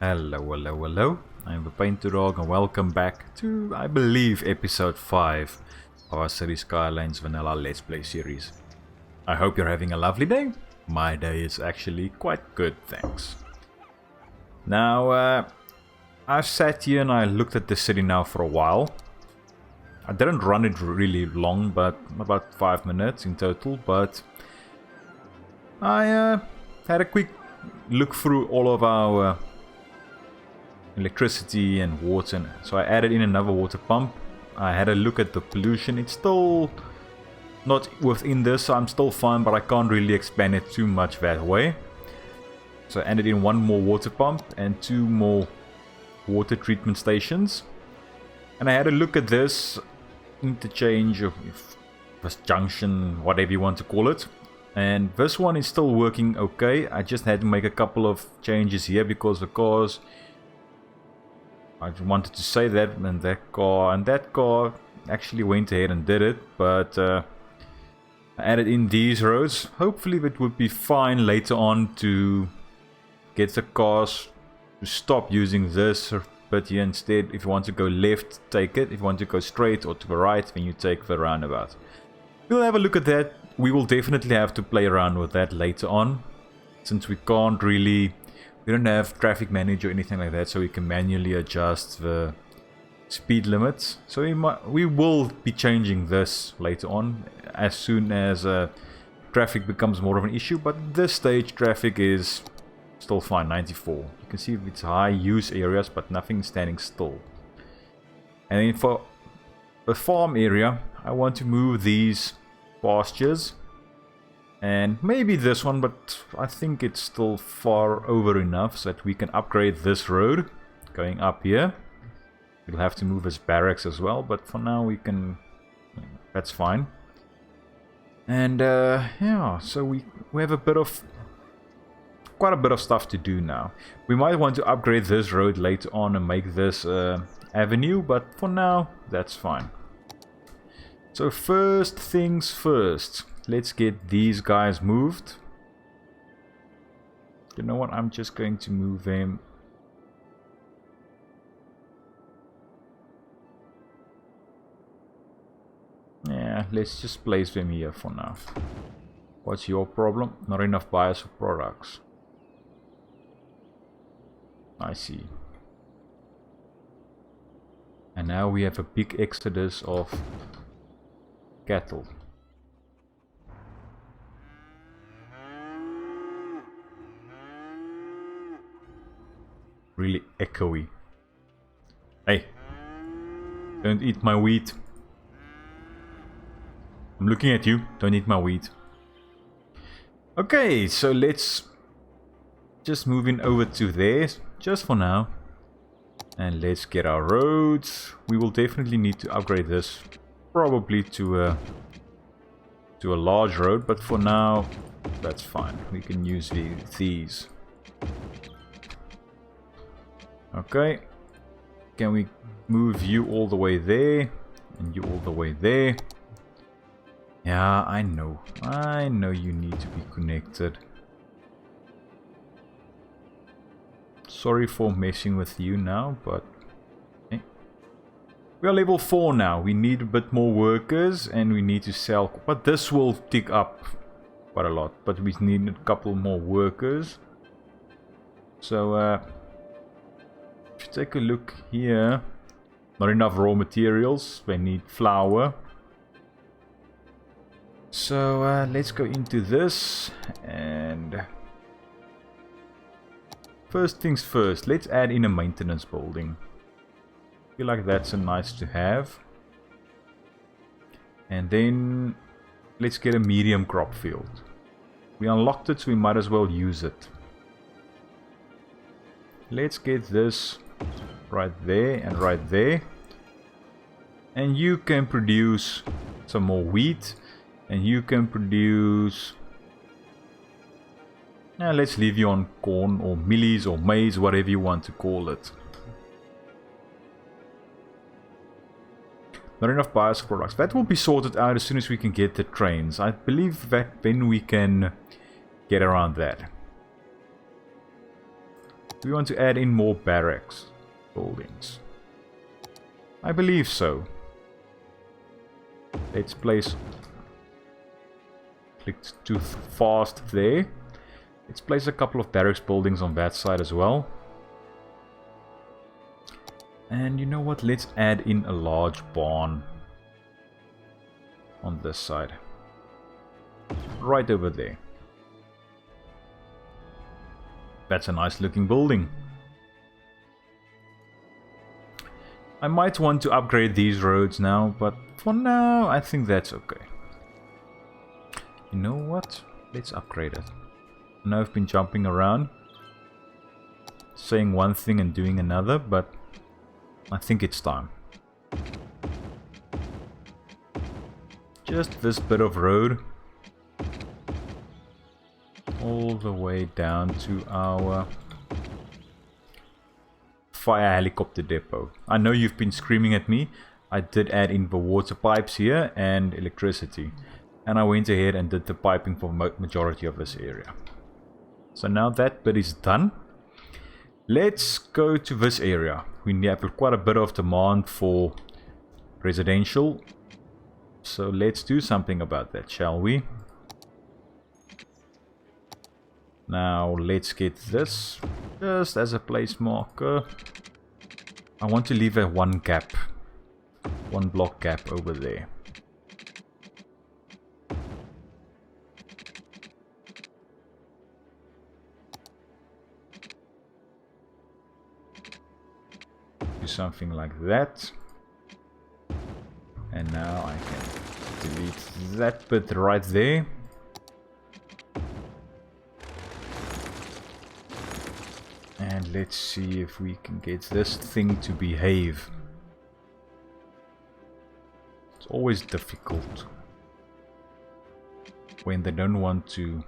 Hello, hello, hello. I'm the PaintedDog and welcome back to, I believe, episode 5 of our series Skylines Vanilla Let's Play series. I hope you're having a lovely day. My day is actually quite good, thanks. Now, I've sat here and I looked at the city now for a while. I didn't run it really long, but about 5 minutes in total, but I had a quick look through all of our electricity and water, and so I added in another water pump. I had a look at the pollution. It's still not within this, so I'm still fine, but I can't really expand it too much that way. So I added in one more water pump and 2 more water treatment stations. And I had a look at this interchange of this junction, whatever you want to call it. And this one is still working okay. I just had to make a couple of changes here because the cars, I wanted to say that, and that car actually went ahead and did it, but I added in these roads. Hopefully it would be fine later on to get the cars to stop using this, but here instead, if you want to go left, take it. If you want to go straight or to the right, then you take the roundabout. We'll have a look at that. We will definitely have to play around with that later on, since we can't really, we don't have traffic manager or anything like that, so we can manually adjust the speed limits. So we will be changing this later on as soon as traffic becomes more of an issue, but at this stage traffic is still fine, 94. You can see it's high use areas, but nothing standing still. And then for the farm area, I want to move these pastures and maybe this one, but I think it's still far over enough so that we can upgrade this road going up here. We'll have to move his barracks as well, but for now we can, that's fine. And yeah, so we have a bit of, quite a bit of stuff to do now. We might want to upgrade this road later on and make this avenue, but for now that's fine. So first things first, let's get these guys moved. You know what, I'm just going to move them. Yeah, let's just place them here for now. What's your problem? Not enough buyers for products. I see. And now we have a big exodus of cattle. Really echoey. Hey, don't eat my wheat. I'm looking at you. Don't eat my wheat. Okay, so let's just move in over to there, just for now. And let's get our roads. We will definitely need to upgrade this, probably to a large road, but for now, that's fine. We can use these. Okay, can we move you all the way there and you all the way there? Yeah, I know you need to be connected. Sorry for messing with you now, but okay. We are level 4 now. We need a bit more workers and we need to sell, but this will tick up quite a lot, but we need a couple more workers. So if you take a look here, not enough raw materials. They need flour. So let's go into this, and first things first, let's add in a maintenance building. I feel like that's a nice to have. And then let's get a medium crop field. We unlocked it, so we might as well use it. Let's get this right there and right there. And you can produce some more wheat. And you can produce... Now let's leave you on corn or mealies or maize, whatever you want to call it. Not enough buyers for products. That will be sorted out as soon as we can get the trains. I believe that then we can get around that. Do we want to add in more barracks buildings? I believe so. Let's place... Clicked too fast there. Let's place a couple of barracks buildings on that side as well. And you know what? Let's add in a large barn on this side. Right over there. That's a nice looking building. I might want to upgrade these roads now, but for now I think that's okay. You know what? Let's upgrade it. I know I've been jumping around, saying one thing and doing another, but I think it's time. Just this bit of road all the way down to our fire helicopter depot. I know you've been screaming at me. I did add in the water pipes here and electricity. And I went ahead and did the piping for the majority of this area. So now that bit is done. Let's go to this area. We have quite a bit of demand for residential. So let's do something about that, shall we? Now let's get this just as a place marker. I want to leave a one block gap over there. Do something like that. And now I can delete that bit right there. And let's see if we can get this thing to behave. It's always difficult when they don't want to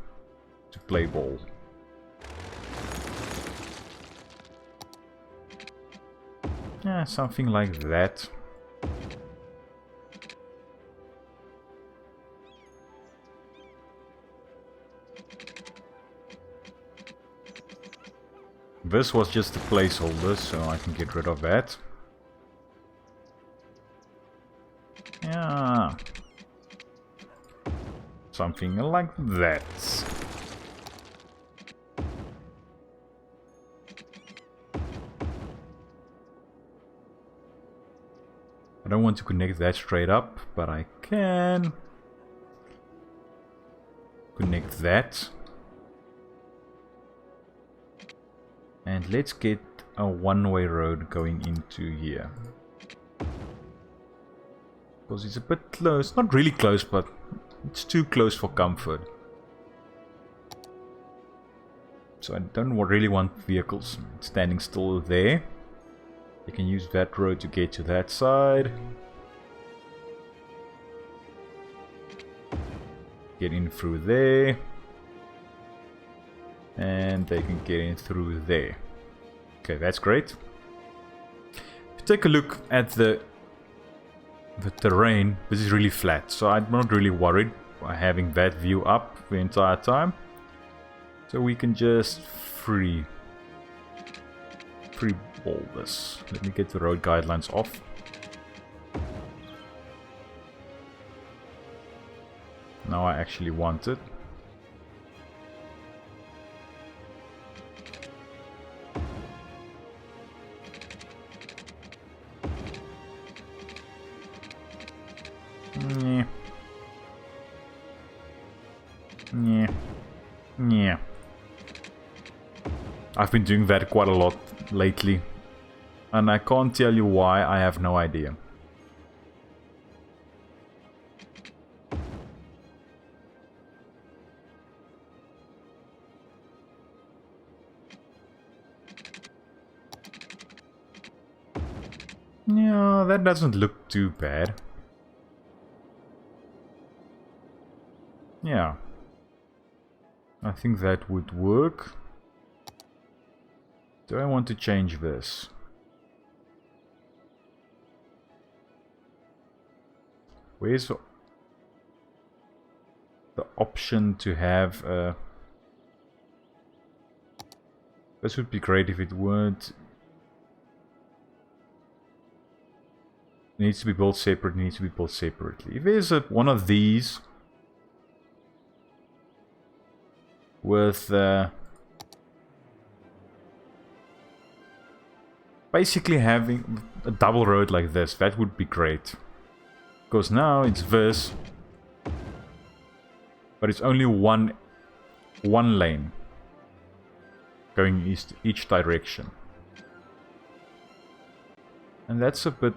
play ball. Yeah, something like that. This was just a placeholder, so I can get rid of that. Yeah. Something like that. I don't want to connect that straight up, but I can connect that. And let's get a one-way road going into here. Because it's a bit close. Not really close, but it's too close for comfort. So I don't really want vehicles standing still there. You can use that road to get to that side. Get in through there. And they can get in through there. Okay, that's great. If you take a look at the terrain, this is really flat. So I'm not really worried by having that view up the entire time. So we can just free ball this. Let me get the road guidelines off. Now I actually want it. Yeah. I've been doing that quite a lot lately. And I can't tell you why, I have no idea. Yeah, that doesn't look too bad. Yeah. I think that would work. Do I want to change this? Where's the option to have a This would be great if it weren't. It needs to be built separate, it needs to be built separately. If there's one of these with basically having a double road like this, that would be great. Because now it's this, but it's only one lane going each direction. And that's a bit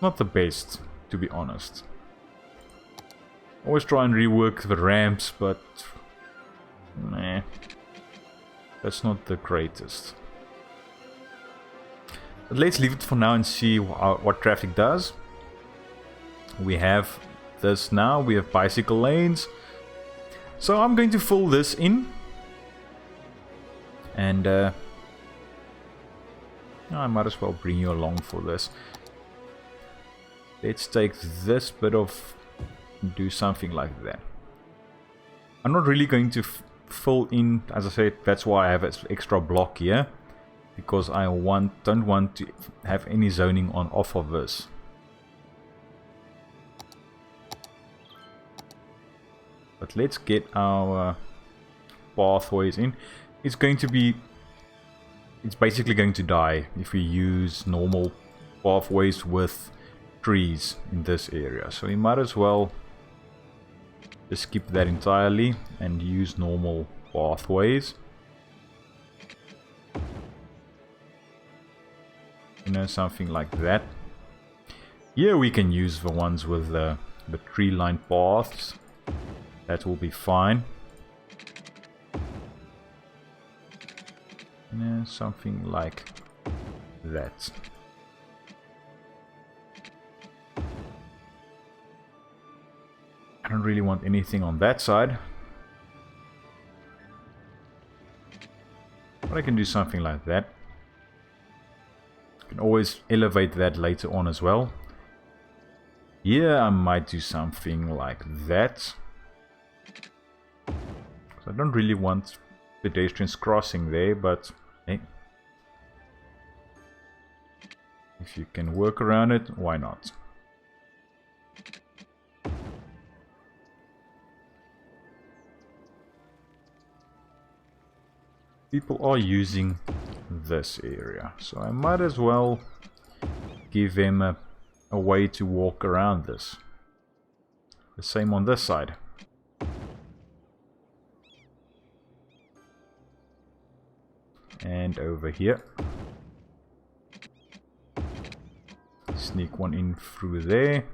not the best, to be honest. Always try and rework the ramps, but nah, that's not the greatest. But let's leave it for now and see what traffic does. We have this now, we have bicycle lanes. So I'm going to fill this in. And I might as well bring you along for this. Let's take this bit of, do something like that. I'm not really going to fill in, as I said, that's why I have an extra block here. Because I don't want to have any zoning on off of this. But let's get our pathways in. It's basically going to die if we use normal pathways with trees in this area, so we might as well just skip that entirely and use normal pathways. You know, something like that. Here we can use the ones with the tree line paths. That will be fine. Yeah, something like that. I don't really want anything on that side. But I can do something like that. I can always elevate that later on as well. Here I might do something like that. I don't really want pedestrians crossing there, but hey, if you can work around it, why not? People are using this area, so I might as well give them a way to walk around this. The same on this side. And over here. Sneak one in through there.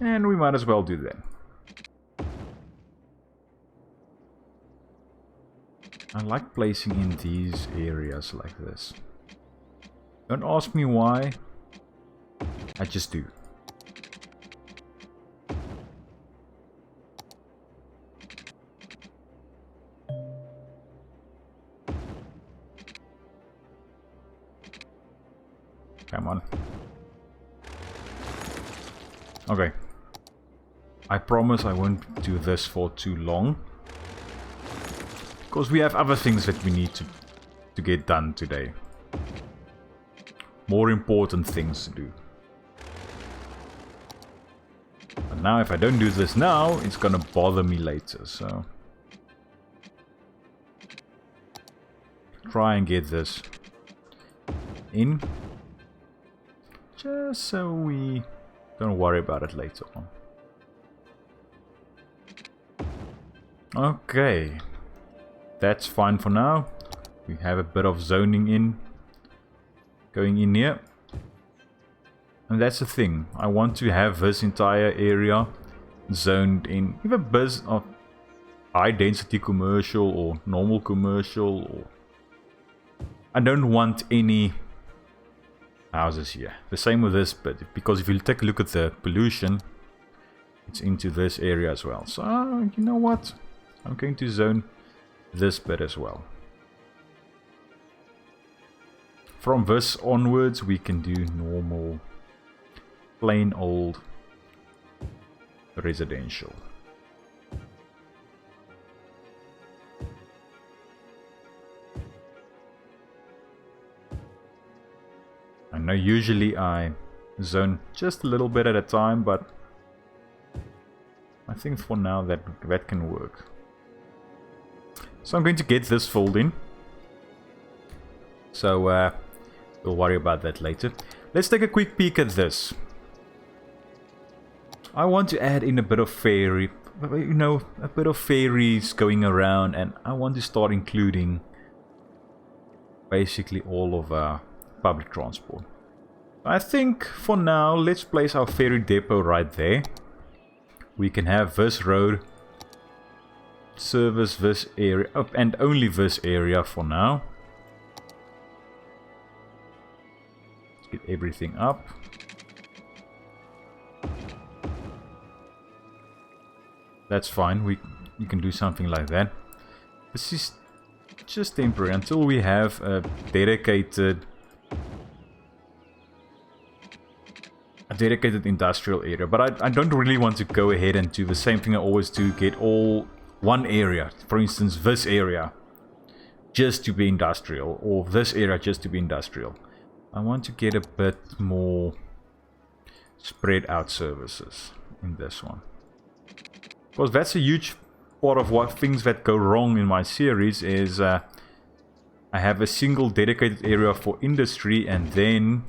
And we might as well do that. I like placing in these areas like this. Don't ask me why. I just do. Come on. Okay. I promise I won't do this for too long. Because we have other things that we need to get done today. More important things to do. But now if I don't do this now, it's gonna bother me later, so... Try and get this in. Just so we don't worry about it later on. Okay. That's fine for now. We have a bit of zoning going in here. And that's the thing. I want to have this entire area zoned in. Either biz or high density commercial or normal commercial. Or I don't want any houses here. The same with this bit, because if you take a look at the pollution, it's into this area as well. So you know what? I'm going to zone this bit as well. From this onwards we can do normal, plain old residential. know usually I zone just a little bit at a time, but I think for now that can work. So I'm going to get this filled in. So we'll worry about that later. Let's take a quick peek at this. I want to add in a bit of fairy, you know, a bit of fairies going around, and I want to start including basically all of public transport. I think for now, let's place our ferry depot right there. We can have this road service this area, and only this area for now. Let's get everything up. That's fine, we can do something like that. This is just temporary until we have a dedicated industrial area. But I don't really want to go ahead and do the same thing I always do, get all one area, for instance this area just to be industrial, or this area just to be industrial. I want to get a bit more spread out services in this one, because that's a huge part of what things that go wrong in my series is I have a single dedicated area for industry, and then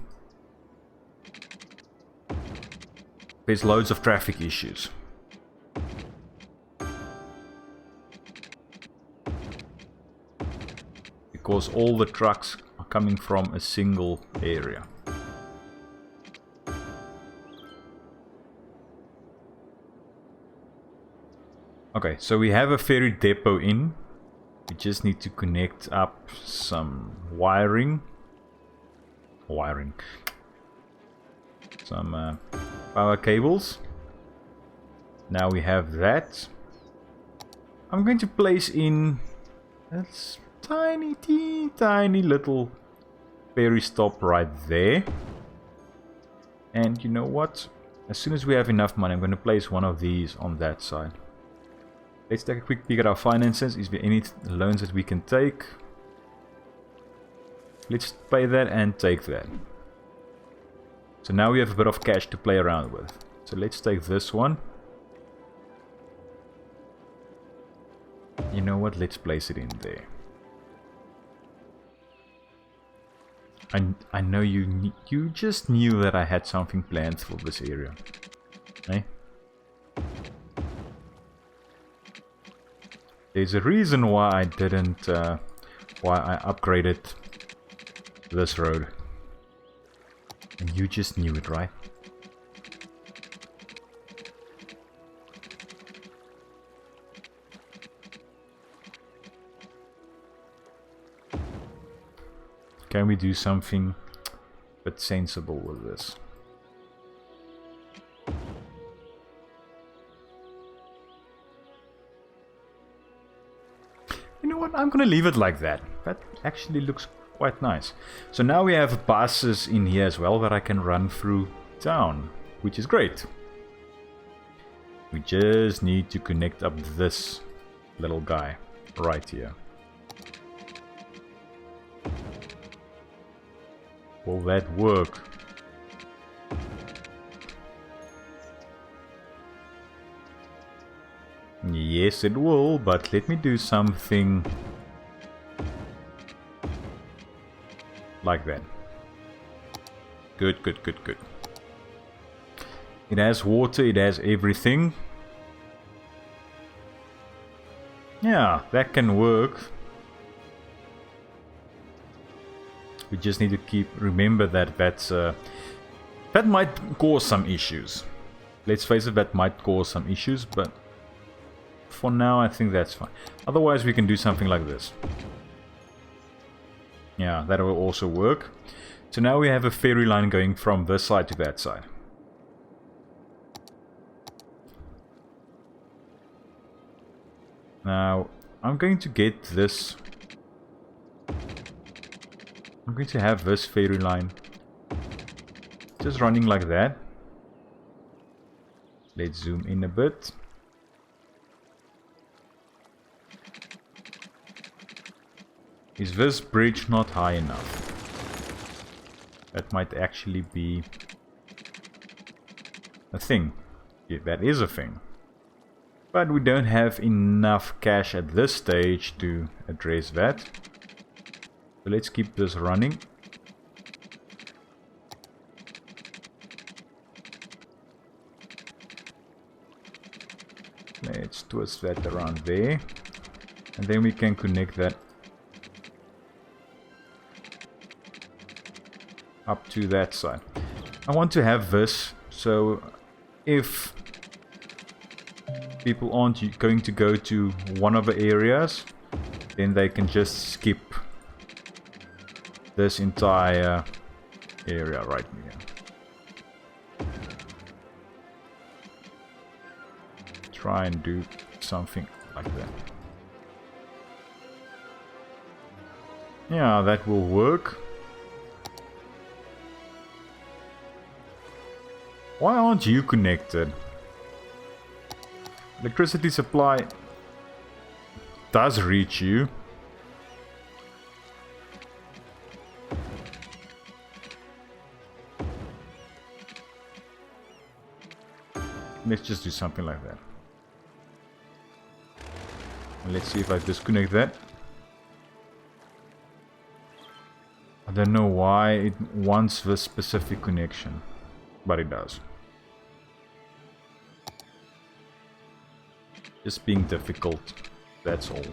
there's loads of traffic issues. Because all the trucks are coming from a single area. Okay, so we have a ferry depot in. We just need to connect up some wiring. Some power cables. Now we have that. I'm going to place in a tiny little ferry stop right there. And you know what? As soon as we have enough money, I'm going to place one of these on that side. Let's take a quick peek at our finances. Is there any loans that we can take? Let's pay that and take that. So now we have a bit of cash to play around with. So let's take this one. You know what? Let's place it in there. I know you just knew that I had something planned for this area. Eh? There's a reason why I didn't, why I upgraded this road. And you just knew it, right? Can we do something but sensible with this? You know what? I'm gonna leave it like that. That actually looks quite nice. So now we have buses in here as well that I can run through town, which is great. We just need to connect up this little guy right here. Will that work? Yes, it will, but let me do something like that. Good, good, good, good. It has water, it has everything. Yeah, that can work. We just need to remember that that might cause some issues. Let's face it, that might cause some issues, but for now I think that's fine. Otherwise we can do something like this. Yeah, that will also work. So now we have a ferry line going from this side to that side. Now I'm going to get this. I'm going to have this ferry line just running like that. Let's zoom in a bit. Is this bridge not high enough? That might actually be a thing. Yeah, that is a thing. But we don't have enough cash at this stage to address that. So let's keep this running. Let's twist that around there. And then we can connect that up to that side. I want to have this so if people aren't going to go to one of the areas, then they can just skip this entire area right here. Try and do something like that. Yeah, that will work. Why aren't you connected? Electricity supply does reach you. Let's just do something like that. And let's see if I disconnect that. I don't know why it wants this specific connection, but it does. Just being difficult, that's all.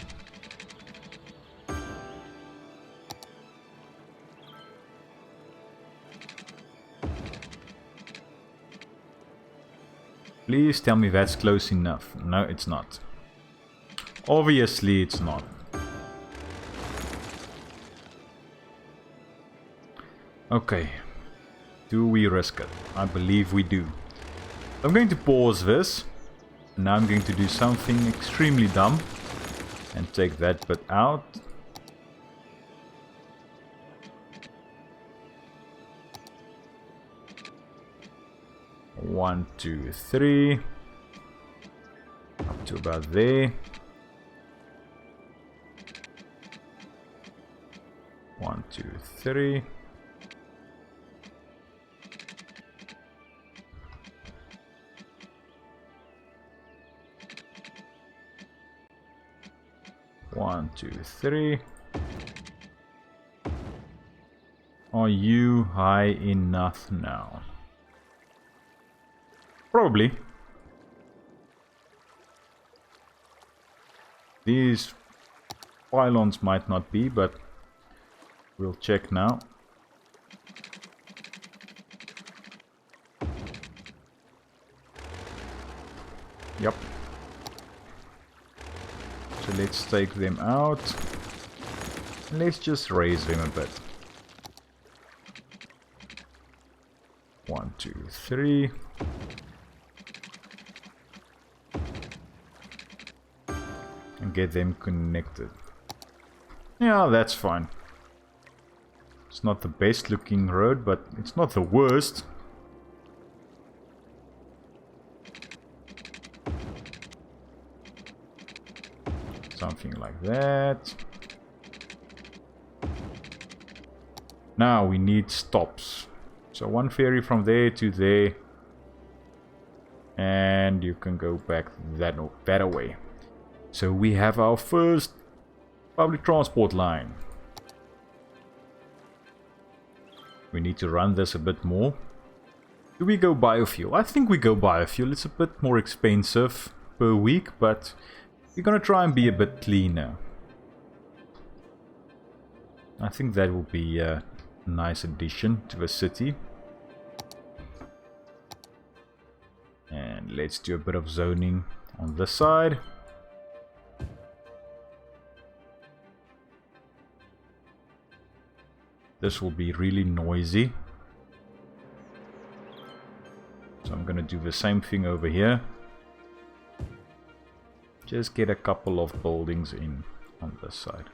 Please tell me that's close enough. No, it's not. Obviously, it's not. Okay. Do we risk it? I believe we do. I'm going to pause this. Now I'm going to do something extremely dumb. And take that bit out. One, two, three. Up to about there. 1, 2, 3. One, two, three. Are you high enough now? Probably. These pylons might not be, but we'll check now. Yep. So let's take them out. Let's just raise them a bit. 1, 2, 3. And get them connected. Yeah, that's fine. It's not the best looking road, but it's not the worst. Something like that. Now we need stops. So one ferry from there to there. And you can go back that away. So we have our first public transport line. We need to run this a bit more. Do we go biofuel? I think we go biofuel. It's a bit more expensive per week, but we're gonna try and be a bit cleaner. I think that will be a nice addition to the city. And let's do a bit of zoning on this side. This will be really noisy. So I'm gonna do the same thing over here. Just get a couple of buildings in on this side.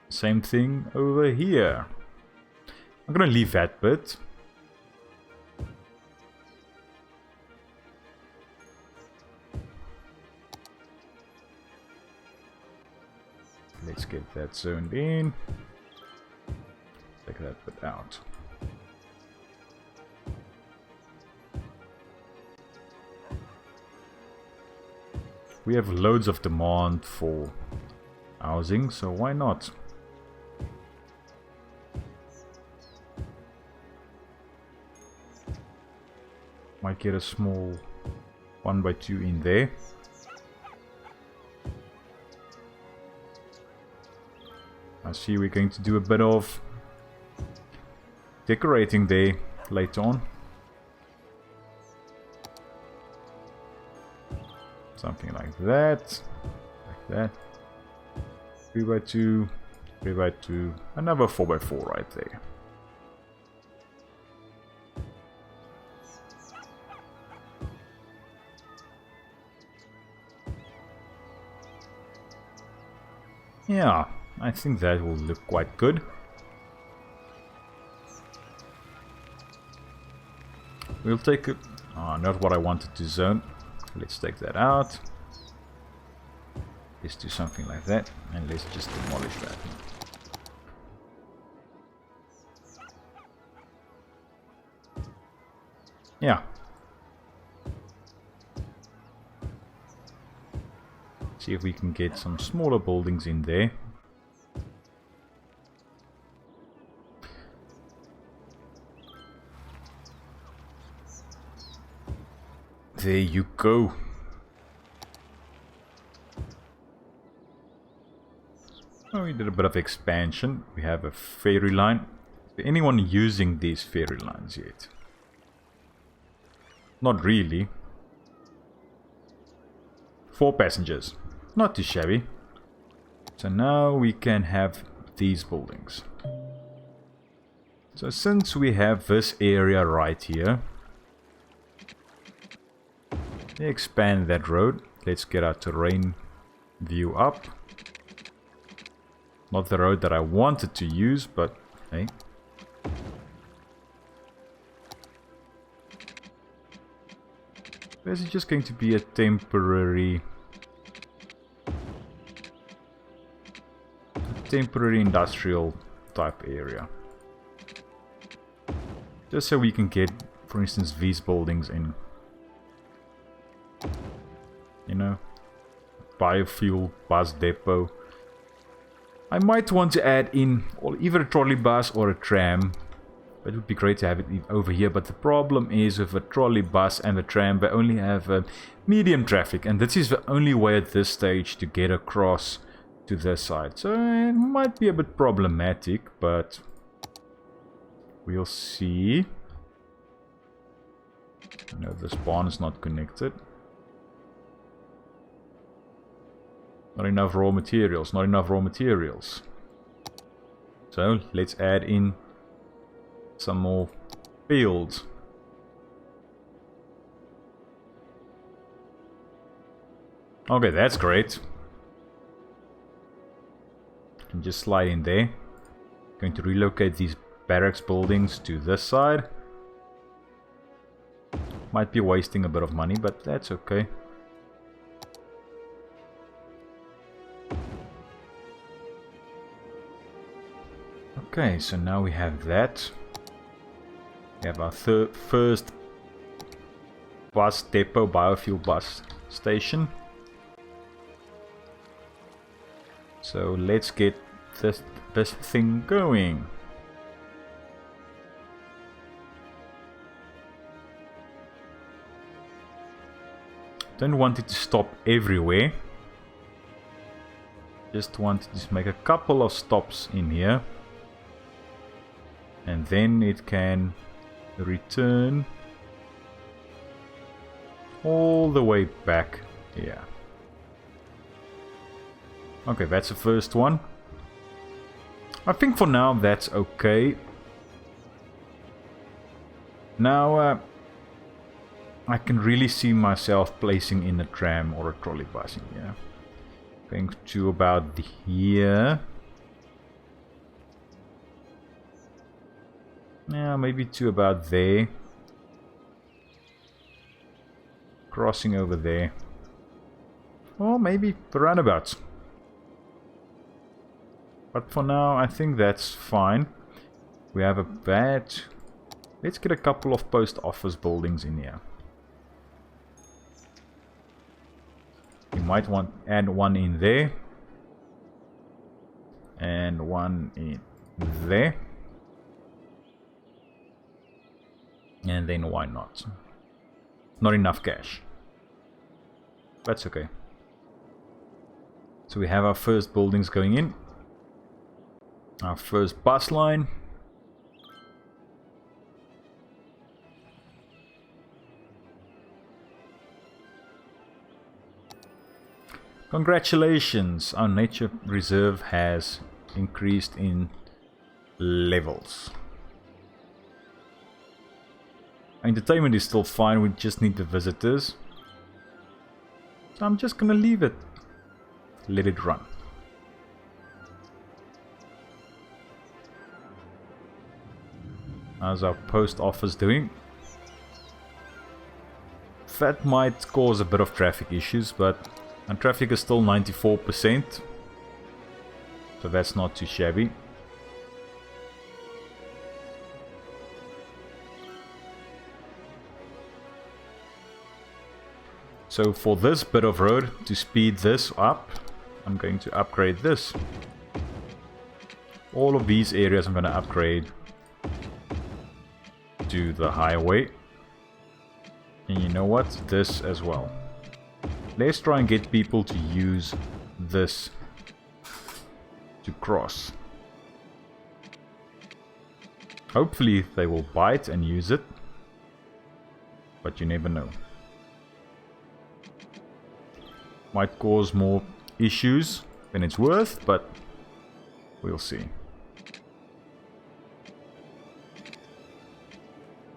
Same thing over here. I'm gonna leave that bit. Let's get that zoned in. take that bit out. We have loads of demand for housing, so why not? Might get a small 1x2 in there. I see we're going to do a bit of decorating there later on. Something like that. Like that. 3x2, 3x2, another 4x4 right there. Yeah, I think that will look quite good. We'll take a... not what I wanted to zone. Let's take that out. Let's do something like that. And let's just demolish that. Yeah. See if we can get some smaller buildings in there. There you go. Oh, we did a bit of expansion. We have a ferry line. Is there anyone using these ferry lines yet? Not really. 4 passengers. Not too shabby. So now we can have these buildings. So since we have this area right here, expand that road. Let's get our terrain view up. Not the road that I wanted to use, but hey. This is just going to be a temporary industrial type area. Just so we can get, for instance, these buildings in. You know, biofuel bus depot. I might want to add in either a trolley bus or a tram. It would be great to have it over here, but the problem is with a trolley bus and a tram, they only have medium traffic, and this is the only way at this stage to get across to this side. So it might be a bit problematic, but we'll see. No, this barn is not connected. Not enough raw materials, not enough raw materials. So let's add in some more fields. Okay, that's great. Can just slide in there. Going to relocate these barracks buildings to this side. Might be wasting a bit of money, but that's okay. Okay, so now we have that. We have our first bus depot, biofuel bus station. So let's get this thing going. Don't want it to stop everywhere. Just want to just make a couple of stops in here. And then it can return all the way back here. Okay, that's the first one. I think for now that's okay. Now I can really see myself placing in a tram or a trolley bus in here. Going to about here. Yeah, maybe to about there. Crossing over there. Or maybe the roundabouts. But for now, I think that's fine. We have a bad... Let's get a couple of post office buildings in here. You might want to add one in there. And one in there. And then why not? Not enough cash. That's okay. So we have our first buildings going in. Our first bus line. Congratulations, our nature reserve has increased in levels. Entertainment is still fine, we just need the visitors. So I'm just gonna leave it. Let it run. How's our post office doing? That might cause a bit of traffic issues, but our traffic is still 94%. So that's not too shabby. So for this bit of road, to speed this up, I'm going to upgrade this. All of these areas I'm going to upgrade to the highway. And you know what? This as well. Let's try and get people to use this to cross. Hopefully they will bite and use it. But you never know. Might cause more issues than it's worth, but we'll see.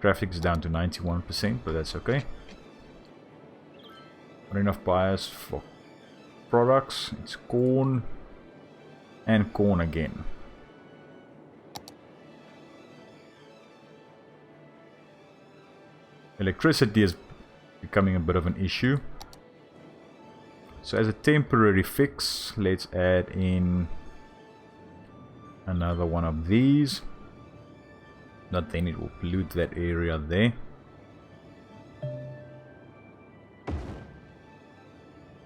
Traffic is down to 91%, but that's okay. Not enough buyers for products. It's corn and corn again. Electricity is becoming a bit of an issue. So as a temporary fix, let's add in another one of these. Not then it will pollute that area there.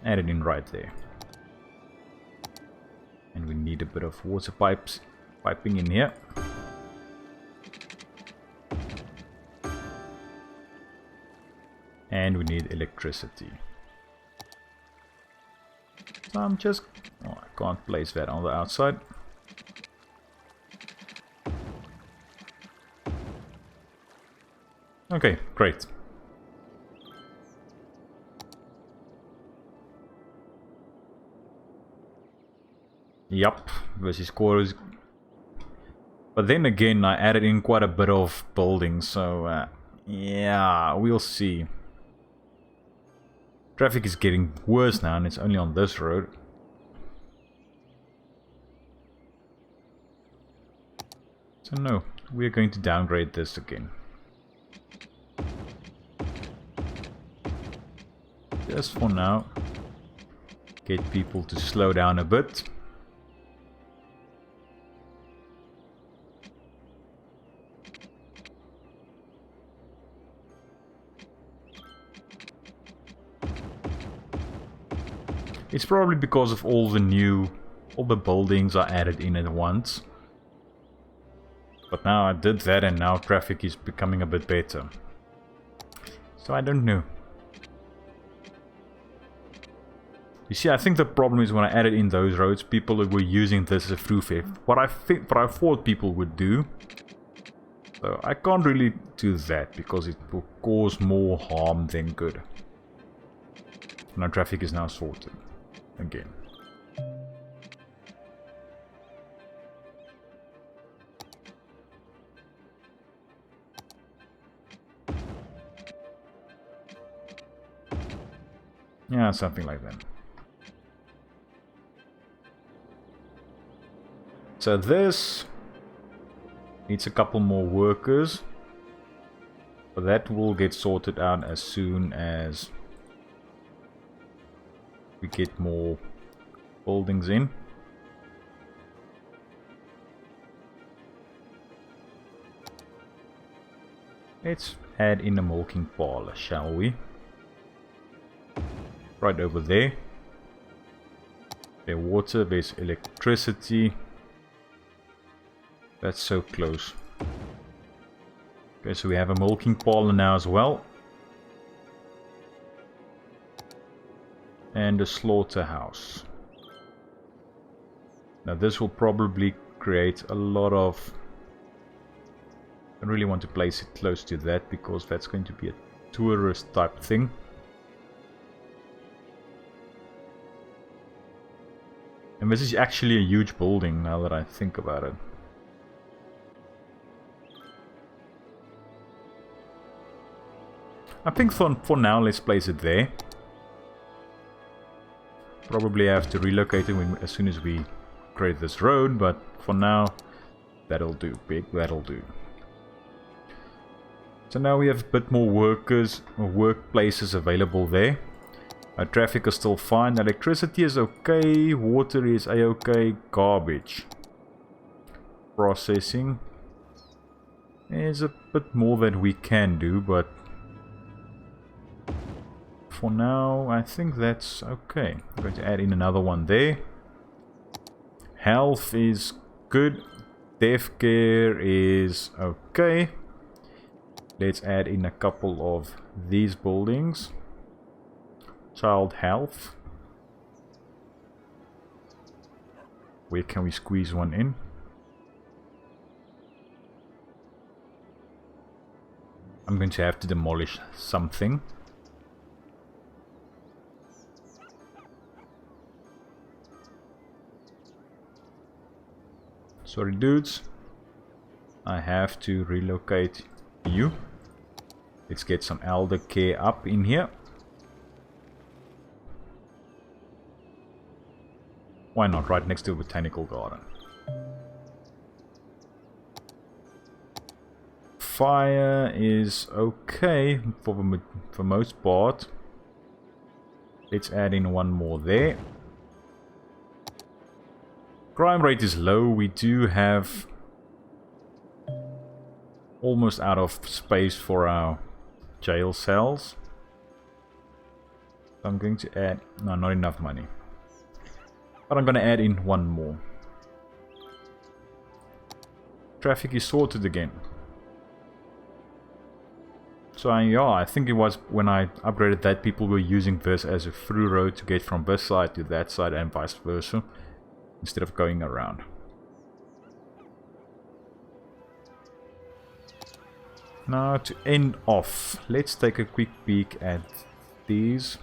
Add it in right there. And we need a bit of water piping in here. And we need electricity. So I'm just... oh, I can't place that on the outside. Okay, great. Yup, versus cores. But then again, I added in quite a bit of buildings, so yeah, we'll see. Traffic is getting worse now, and it's only on this road. So no, we're going to downgrade this again. Just for now. Get people to slow down a bit. It's probably because of all the buildings I added in at once. But now I did that and now traffic is becoming a bit better. So I don't know. You see, I think the problem is when I added in those roads, people were using this as a throughfare. What I thought people would do. So I can't really do that because it will cause more harm than good. Now traffic is now sorted. Again. Yeah, something like that. So this needs a couple more workers. But that will get sorted out as soon as we get more buildings in. Let's add in a milking parlor, shall we? Right over there. There's water, there's electricity. That's so close. Okay, so we have a milking parlor now as well. And a slaughterhouse. Now this will probably create a lot of... I really want to place it close to that because that's going to be a tourist type thing. And this is actually a huge building now that I think about it. I think for now let's place it there. Probably have to relocate it as soon as we create this road, but for now that'll do. Big, that'll do. So now we have a bit more workers or workplaces available there. Our traffic is still fine. Electricity is okay. Water is a-okay. Garbage. Processing. There's a bit more that we can do, but for now I think that's okay. I'm going to add in another one there. Health is good. Death care is okay. Let's add in a couple of these buildings. Child health. Where can we squeeze one in? I'm going to have to demolish something. Sorry dudes. I have to relocate you. Let's get some elder care up in here. Why not? Right next to a botanical garden. Fire is okay for most part. Let's add in one more there. Crime rate is low. We do have almost out of space for our jail cells. I'm going to add... no, not enough money. But I'm going to add in one more. Traffic is sorted again. So yeah, I think it was when I upgraded that people were using this as a through road to get from this side to that side and vice versa. Instead of going around. Now to end off, let's take a quick peek at these.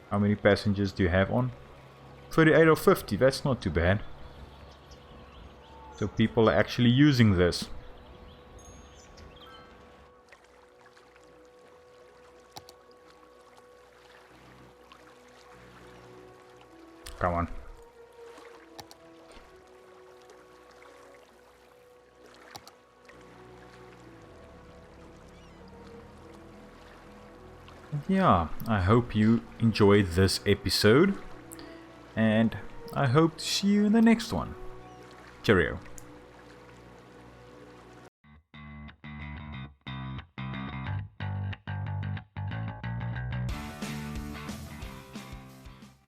How many passengers do you have on? 38 or 50, that's not too bad. So people are actually using this. Come on. Yeah, I hope you enjoyed this episode. And I hope to see you in the next one. Cheerio.